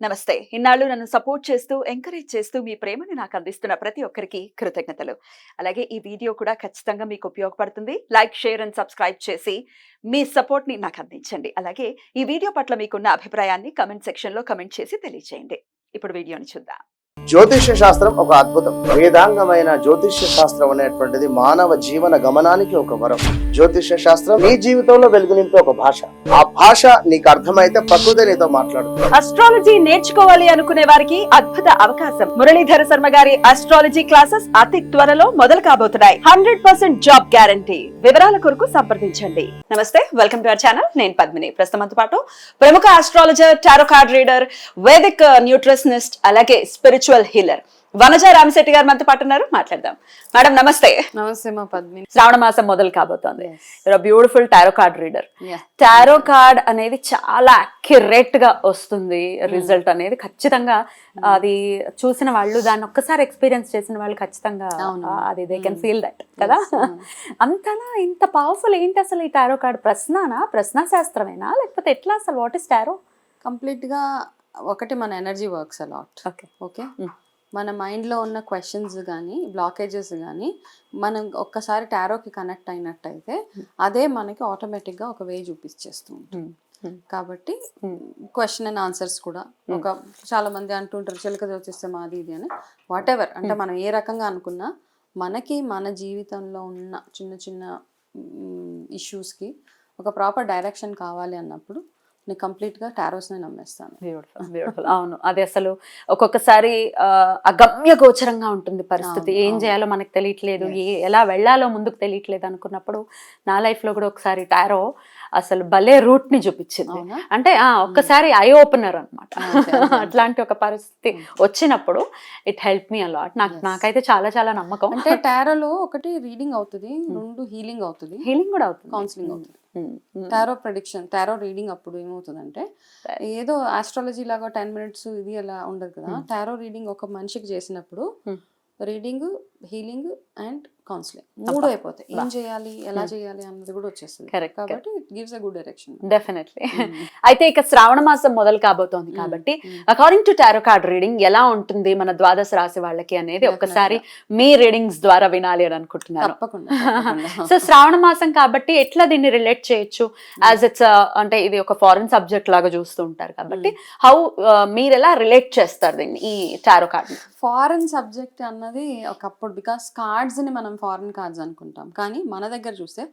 నమస్తే. ఇన్నాళ్ళు నన్ను సపోర్ట్ చేస్తూ, ఎంకరేజ్ చేస్తూ మీ ప్రేమని నాకు అందిస్తున్న ప్రతి ఒక్కరికి కృతజ్ఞతలు. అలాగే ఈ వీడియో కూడా ఖచ్చితంగా మీకు ఉపయోగపడుతుంది. లైక్, షేర్ అండ్ సబ్స్క్రైబ్ చేసి మీ సపోర్ట్‌ని నాకు అందించండి. అలాగే ఈ వీడియో పట్ల మీకున్న అభిప్రాయాన్ని కామెంట్ సెక్షన్‌లో కామెంట్ చేసి తెలియజేయండి. ఇప్పుడు వీడియోని చూద్దాం. జ్యోతిష్య శాస్త్రం ఒక అద్భుతం. వేదాంగమైన జ్యోతిష్య శాస్త్రం అనేటువంటిది మానవ జీవన గమనానికి ఒక వరం. జ్యోతిష్య శాస్త్రం నీ జీవితంలో వెలుగు నింపే ఒక భాష. ఆ భాష నీకు అర్థమైతే ప్రకృతి నీతో మాట్లాడుతుంది. అస్ట్రాలజీ నేర్చుకోవాలి అనుకునే వారికి అద్భుత అవకాశం. మురళీధర శర్మ గారి అస్ట్రాలజీ క్లాసెస్ అతి త్వరలో మొదలు కాబోతున్నాయి. 100% జాబ్ గ్యారంటీ. వివరాల కొరకు సంప్రదించండి. నమస్తే, వెల్కమ్ టు అవర్ ఛానల్. నేను పద్మిని. ప్రస్తుతంతో పాటు ప్రముఖ astrologer, tarot card reader, Vedic nutritionist, అలాగే స్పిరిచువల్ హీలర్ వనజ రామశెట్టి గారు మనతో పాటు ఉన్నారు. మాట్లాడదాం. మేడం నమస్తే. నమస్తే మా పద్మిని. శ్రావణ మాసం మొదలు కాబోతోంది. Beautiful tarot card reader. Tarot card అనేది చాలా అక్యురేట్ గా వస్తుంది. రిజల్ట్ అనేది ఖచ్చితంగా అది చూసిన వాళ్ళు, దాన్ని ఒక్కసారి ఎక్స్పీరియన్స్ చేసిన వాళ్ళు ఖచ్చితంగా అది దే కెన్ ఫీల్ దట్ కదా. అంతనా ఇంత పవర్ఫుల్ ఏంటి అసలు ఈ టారో కార్డ్? ప్రశ్న శాస్త్రమేనా లేకపోతే ఎట్లా అసలు? What is tarot? కంప్లీట్ గా ఒకటి మన ఎనర్జీ వర్క్స్ అలాట్. ఓకే, మన మైండ్లో ఉన్న క్వశ్చన్స్ కానీ బ్లాకేజెస్ కానీ మనం ఒక్కసారి టారోకి కనెక్ట్ అయినట్టయితే అదే మనకి ఆటోమేటిక్గా ఒక వే చూపించేస్తూ ఉంటుంది. కాబట్టి క్వశ్చన్ అండ్ ఆన్సర్స్ కూడా ఒక చాలా మంది అంటుంటారు చిలక జ్యోతిస్తే మాది ఇది అని. వాట్ ఎవర్ అంటే మనం ఏ రకంగా అనుకున్నా మనకి మన జీవితంలో ఉన్న చిన్న చిన్న ఇష్యూస్కి ఒక ప్రాపర్ డైరెక్షన్ కావాలి అన్నప్పుడు నేను కంప్లీట్గా టారోస్ని నమ్మేస్తాను. బ్యూటిఫుల్. అవును, అది అసలు ఒక్కొక్కసారి అగమ్య గోచరంగా ఉంటుంది పరిస్థితి. ఏం చేయాలో మనకు తెలియట్లేదు, ఎలా వెళ్ళాలో ముందుకు తెలియట్లేదు అనుకున్నప్పుడు నా లైఫ్లో కూడా ఒకసారి టారో అసలు భలే రూట్ ని చూపించింది. అంటే ఒక్కసారి ఐ ఓపెనర్ అనమాట. అట్లాంటి ఒక పరిస్థితి వచ్చినప్పుడు ఇట్ హెల్ప్ మీ అలాట్. నాకైతే చాలా చాలా నమ్మకం. అంటే టారోలో ఒకటి రీడింగ్ అవుతుంది, రెండు హీలింగ్ అవుతుంది, హీలింగ్ కూడా అవుతుంది, కౌన్సిలింగ్ అవుతుంది. టారో ప్రెడిక్షన్, టారో రీడింగ్ అప్పుడు ఏమవుతుందంటే ఏదో ఆస్ట్రాలజీ లాగా 10 minutes ఇది అలా ఉండదు కదా. టారో రీడింగ్ ఒక మనిషికి చేసినప్పుడు రీడింగ్, హీలింగ్ అండ్ కౌన్సిలింగ్ మూడు అయిపోతాయి. ఏం చేయాలి, ఎలా చేయాలి అన్నది కూడా వచ్చేస్తుంది. కాబట్టి it gives a good direction. Definitely. అయితే ఇక శ్రావణ మాసం మొదలు కాబోతోంది కాబట్టి according to tarot card reading ఎలా ఉంటుంది మన ద్వాదశ రాశి వాళ్ళకి అనేది ఒక్కసారి మీ రీడింగ్స్ ద్వారా వినాలి అని అనుకుంటున్నాను. సో శ్రావణ మాసం కాబట్టి ఎట్లా దీన్ని రిలేట్ చేయొచ్చు? యాజ్ ఇట్స్ అంటే ఇది ఒక ఫారెన్ సబ్జెక్ట్ లాగా చూస్తూ ఉంటారు కాబట్టి హౌ మీరు ఎలా రిలేట్ చేస్తారు దీన్ని, ఈ టారో కార్డ్? ఫారెన్ సబ్జెక్ట్ అన్నది ఒకప్పుడు, బికాస్ కార్డ్స్ ని మనం ఫారెన్ కార్డ్స్ అనుకుంటాం, కానీ మన దగ్గర చూస్తే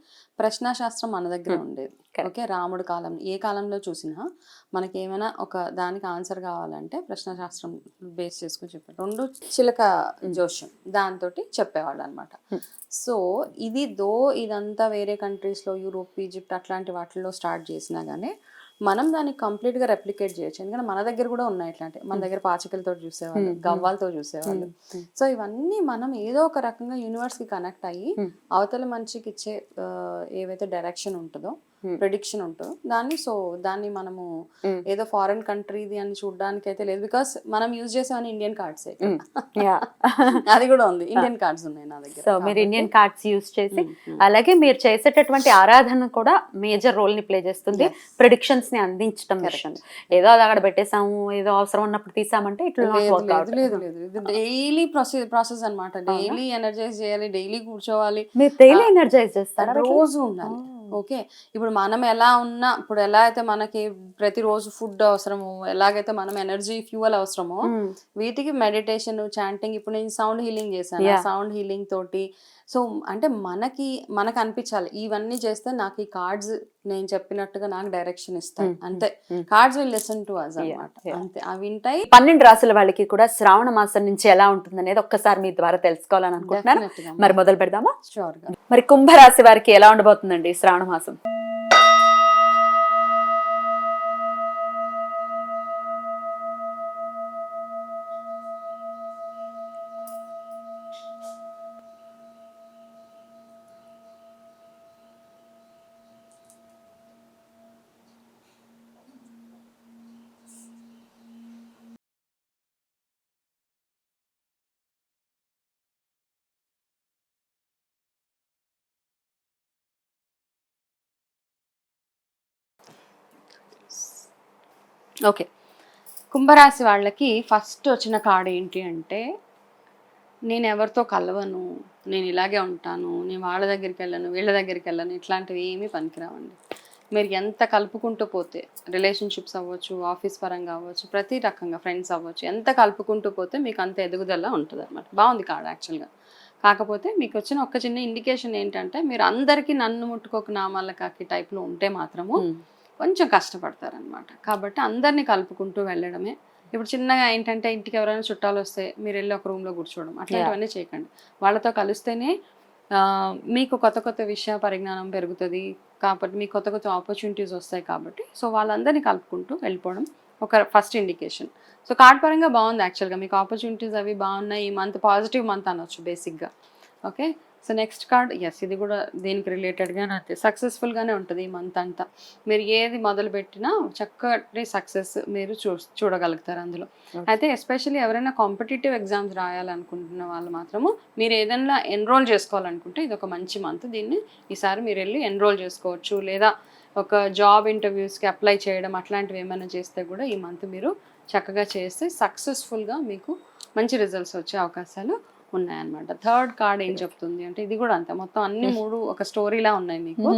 ప్రశ్నాశాస్త్రం మన దగ్గర ఉండేది. ఓకే, రాముడు కాలం, ఏ కాలంలో చూసినా మనకి ఏమైనా ఒక దానికి ఆన్సర్ కావాలంటే ప్రశ్నాశాస్త్రం బేస్ చేసుకుని చెప్పారు. రెండు చిలక జోష్యం దాంతో చెప్పేవాళ్ళు అనమాట. సో ఇదంతా వేరే కంట్రీస్లో, యూరోప్, ఈజిప్ట్ అట్లాంటి వాటిల్లో స్టార్ట్ చేసినా కానీ మనం దాన్ని కంప్లీట్గా రెప్లికేట్ చేయొచ్చు. ఎందుకంటే మన దగ్గర కూడా ఉన్నాయి ఇట్లాంటి. మన దగ్గర పాచికలతో చూసేవాళ్ళు, గవ్వాలతో చూసేవాళ్ళు. సో ఇవన్నీ మనం ఏదో ఒక రకంగా యూనివర్స్కి కనెక్ట్ అయ్యి అవతల మనిషికి ఇచ్చే ఏవైతే డైరెక్షన్ ఉంటుందో, ప్రెడిక్షన్ ఉంటుందో దాన్ని మనము ఏదో ఫారెన్ కంట్రీది అని చూడడానికి అయితే లేదు. బికాస్ మనం యూజ్ చేసేవన్నీ ఇండియన్ కార్డ్స్. అది కూడా ఉంది, ఇండియన్ కార్డ్స్ ఉన్నాయి నా దగ్గర. సో మీరు ఇండియన్ కార్డ్స్ యూజ్ చేసి, అలాగే మీరు చేసేటటువంటి ఆరాధన కూడా మేజర్ రోల్ ని ప్లే చేస్తుంది ప్రెడిక్షన్స్ ని అందించడం విషయం. ఏదో అది అక్కడ పెట్టేసాము, ఏదో అవసరం ఉన్నప్పుడు తీసామంటే ఇట్లా లేదు. ఇది డైలీ ప్రాసెస్ అనమాట. డైలీ ఎనర్జైజ్ చేయాలి, డైలీ కూర్చోవాలి. మీరు డైలీ ఎనర్జైజ్ చేస్తారా? రోజు ఉండాలి. ఓకే, ఇప్పుడు మనం ఎలా ఉన్నా, ఇప్పుడు ఎలా అయితే మనకి ప్రతిరోజు ఫుడ్ అవసరమో, ఎలాగైతే మనం ఎనర్జీ ఫ్యూయల్ అవసరమో, వీటికి మెడిటేషన్, చాంటింగ్. ఇప్పుడు నేను సౌండ్ హీలింగ్ చేశాను, సౌండ్ హీలింగ్ తోటి. సో అంటే మనకు అనిపించాలి ఇవన్నీ చేస్తే నాకు ఈ కార్డ్స్ నేను చెప్పినట్టుగా నాకు డైరెక్షన్ ఇస్తాయి. అంతే, cards will listen to us అన్నమాట. అంతే, అవి వింటాయి. 12 రాశుల వాళ్ళకి కూడా శ్రావణ మాసం నుంచి ఎలా ఉంటుంది అనేది ఒక్కసారి మీ ద్వారా తెలుసుకోవాలని అనుకుంటున్నాను. మరి మొదలు పెడదామా? షూర్ గా. మరి కుంభరాశి వారికి ఎలా ఉండబోతుందండి శ్రావణ మాసం? ఓకే, కుంభరాశి వాళ్ళకి ఫస్ట్ వచ్చిన కార్డు ఏంటి అంటే, నేను ఎవరితో కలవను, నేను ఇలాగే ఉంటాను, నేను వాళ్ళ దగ్గరికి వెళ్ళను, వీళ్ళ దగ్గరికి వెళ్ళను, ఇట్లాంటివి ఏమీ పనికిరావండి. మీరు ఎంత కలుపుకుంటూ పోతే, రిలేషన్షిప్స్ అవ్వచ్చు, ఆఫీస్ పరంగా అవ్వచ్చు, ప్రతి రకంగా ఫ్రెండ్స్ అవ్వచ్చు, ఎంత కలుపుకుంటూ పోతే మీకు అంత ఎదుగుదల ఉంటుంది అనమాట. బాగుంది కార్డు యాక్చువల్గా. కాకపోతే మీకు వచ్చిన ఒక చిన్న ఇండికేషన్ ఏంటంటే, మీరు అందరికీ నన్ను ముట్టుకోక నామాల కాకి టైప్లో ఉంటే మాత్రము కొంచెం కష్టపడతారనమాట. కాబట్టి అందరినీ కలుపుకుంటూ వెళ్ళడమే. ఇప్పుడు చిన్నగా ఏంటంటే, ఇంటికి ఎవరైనా చుట్టాలు వస్తే మీరు వెళ్ళి ఒక రూమ్లో కూర్చోవడం, అట్లాంటివన్నీ చేయకండి. వాళ్ళతో కలిస్తేనే మీకు కొత్త కొత్త విషయ పరిజ్ఞానం పెరుగుతుంది. కాబట్టి మీకు కొత్త కొత్త ఆపర్చునిటీస్ వస్తాయి. కాబట్టి సో వాళ్ళందరినీ కలుపుకుంటూ వెళ్ళిపోవడం ఒక ఫస్ట్ ఇండికేషన్. సో కార్డ్ పరంగా బాగుంది యాక్చువల్గా. మీకు ఆపర్చునిటీస్ అవి బాగున్నాయి. ఈ మంత్ పాజిటివ్ మంత్ అనొచ్చు బేసిక్గా. Okay, so next card, yes, ఇది కూడా దీనికి రిలేటెడ్గానే అంతే, సక్సెస్ఫుల్గానే ఉంటుంది ఈ మంత్ అంతా. మీరు ఏది మొదలుపెట్టినా చక్కటి సక్సెస్ మీరు చూడగలుగుతారు అందులో. అయితే ఎస్పెషల్లీ ఎవరైనా కాంపిటేటివ్ ఎగ్జామ్స్ రాయాలనుకుంటున్న వాళ్ళు మాత్రము మీరు ఏదైనా ఎన్రోల్ చేసుకోవాలనుకుంటే ఇది ఒక మంచి మంత్. దీన్ని ఈసారి మీరు వెళ్ళి ఎన్రోల్ చేసుకోవచ్చు. లేదా ఒక జాబ్ ఇంటర్వ్యూస్కి అప్లై చేయడం అట్లాంటివి ఏమైనా చేస్తే కూడా ఈ మంత్ మీరు చక్కగా చేస్తే సక్సెస్ఫుల్గా మీకు మంచి రిజల్ట్స్ వచ్చే అవకాశాలు ఉన్నాయన్నమాట. థర్డ్ కార్డ్ ఏం చెప్తుంది అంటే, ఇది కూడా అంతే, మొత్తం అన్ని మూడు ఒక స్టోరీలా ఉన్నాయి మీకు.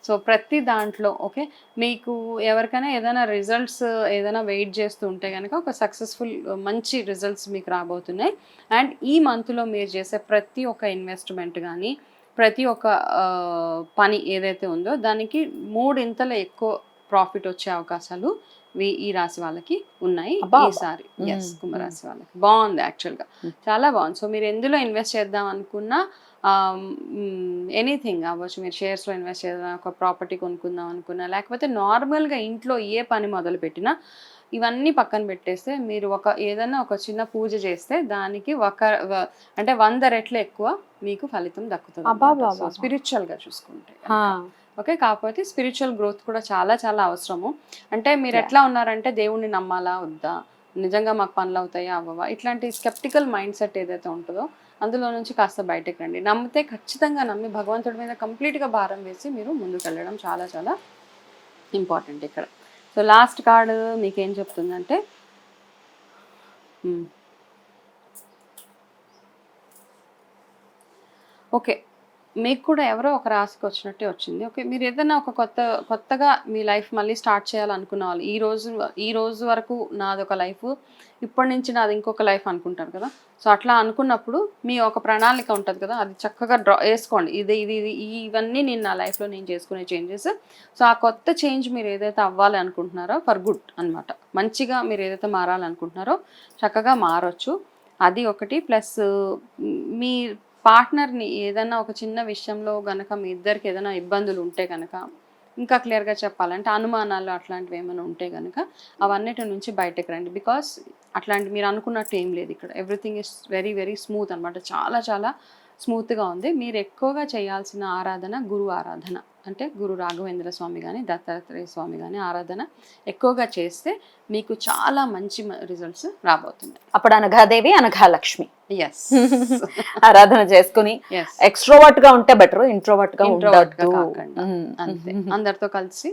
సో ప్రతి దాంట్లో ఓకే, మీకు ఎవరికైనా ఏదైనా రిజల్ట్స్ ఏదైనా వెయిట్ చేస్తూ ఉంటే కనుక ఒక సక్సెస్ఫుల్ మంచి రిజల్ట్స్ మీకు రాబోతున్నాయి. అండ్ ఈ మంత్లో మీరు చేసే ప్రతి ఒక్క ఇన్వెస్ట్మెంట్ కానీ ప్రతి ఒక్క పని ఏదైతే ఉందో దానికి 3 ఇంతల ఎక్కువ ప్రాఫిట్ వచ్చే అవకాశాలు ఈ రాశి వాళ్ళకి ఉన్నాయి ఈసారి. ఎస్, కుంభరాశి వాళ్ళకి బాగుంది యాక్చువల్గా, చాలా బాగుంది. సో మీరు ఎందులో ఇన్వెస్ట్ చేద్దాం అనుకున్నా, ఎనీథింగ్ అవ్వచ్చు, మీరు షేర్స్లో ఇన్వెస్ట్ చేద్దాం, ఒక ప్రాపర్టీ కొనుక్కుందాం అనుకున్నా, లేకపోతే నార్మల్గా ఇంట్లో ఏ పని మొదలు పెట్టినా ఇవన్నీ పక్కన పెట్టేస్తే మీరు ఏదైనా ఒక చిన్న పూజ చేస్తే దానికి అంటే 100 రెట్లు ఎక్కువ మీకు ఫలితం దక్కుతుంది స్పిరిచువల్గా చూసుకుంటే. ఓకే, కాకపోతే స్పిరిచువల్ గ్రోత్ కూడా చాలా చాలా అవసరము. అంటే మీరు ఎట్లా ఉన్నారంటే, దేవుణ్ణి నమ్మాలా వద్దా, నిజంగా మాకు పనులు అవుతాయా అవ్వవా, ఇట్లాంటి స్కెప్టికల్ మైండ్ సెట్ ఏదైతే ఉంటుందో అందులో నుంచి కాస్త బయటకు రండి. నమ్మితే ఖచ్చితంగా నమ్మి భగవంతుడి మీద కంప్లీట్గా భారం వేసి మీరు ముందుకు వెళ్ళడం చాలా చాలా ఇంపార్టెంట్ ఇక్కడ. సో లాస్ట్ కార్డు మీకేం చెప్తుందంటే, ఓకే, మీకు కూడా ఎవరో ఒక రాశికి వచ్చినట్టే వచ్చింది. ఓకే, మీరు ఏదైనా ఒక కొత్తగా మీ లైఫ్ మళ్ళీ స్టార్ట్ చేయాలనుకున్న వాళ్ళు, ఈ రోజు వరకు నాదొక లైఫ్, ఇప్పటి నుంచి నాది ఇంకొక లైఫ్ అనుకుంటారు కదా. సో అట్లా అనుకున్నప్పుడు మీ ఒక ప్రణాళిక ఉంటుంది కదా, అది చక్కగా డ్రా వేసుకోండి. ఇవన్నీ నేను నా లైఫ్లో నేను చేసుకునే చేంజెస్. సో ఆ కొత్త చేంజ్ మీరు ఏదైతే అవ్వాలి అనుకుంటున్నారో ఫర్ గుడ్ అనమాట, మంచిగా మీరు ఏదైతే మారాలనుకుంటున్నారో చక్కగా మారొచ్చు. అది ఒకటి. ప్లస్ మీ పార్ట్నర్ని ఏదైనా ఒక చిన్న విషయంలో కనుక మీ ఇద్దరికి ఏదైనా ఇబ్బందులు ఉంటే కనుక, ఇంకా క్లియర్గా చెప్పాలంటే అనుమానాలు అట్లాంటివి ఏమైనా ఉంటే కనుక అవన్నిటి నుంచి బయటకు రండి. బికాస్ అట్లాంటి మీరు అనుకున్నట్టు ఏం లేదు ఇక్కడ. Everything is very very smooth అనమాట, చాలా చాలా స్మూత్గా ఉంది. మీరు ఎక్కువగా చేయాల్సిన ఆరాధన గురు ఆరాధన, అంటే గురు రాఘవేంద్ర స్వామి కానీ దత్తాత్రేయ స్వామి కానీ ఆరాధన ఎక్కువగా చేస్తే మీకు చాలా మంచి రిజల్ట్స్ రాబోతున్నాయి. అప్పుడు అనఘాదేవి అనఘాలక్ష్మి ఎస్ ఆరాధన చేసుకుని ఎక్స్ట్రోవర్ట్ గా ఉంటే బెటర్, ఇంట్రోవర్ట్ గా కాకుండా అంతే అందరితో కలిసి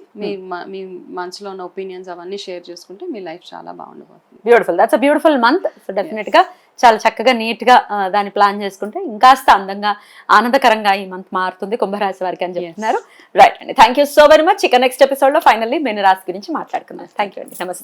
మీ మనసులో ఉన్న ఒపీనియన్స్ అవన్నీ షేర్ చేసుకుంటే మీ లైఫ్ చాలా బాగుండబోతుంది. Beautiful, that's a beautiful month. So definite గా చాలా చక్కగా నీట్ గా దాన్ని ప్లాన్ చేసుకుంటే ఇంకాస్త అందంగా ఆనందకరంగా ఈ మంత్ మారుతుంది కుంభరాశి వారికి అని చెప్తున్నారు. రైట్ అండి, thank you so very much. ఇక నెక్స్ట్ ఎపిసోడ్ లో ఫైనల్లీ మీన రాశి గురించి మాట్లాడుకుందాం. థ్యాంక్ యూ అండి, నమస్తే.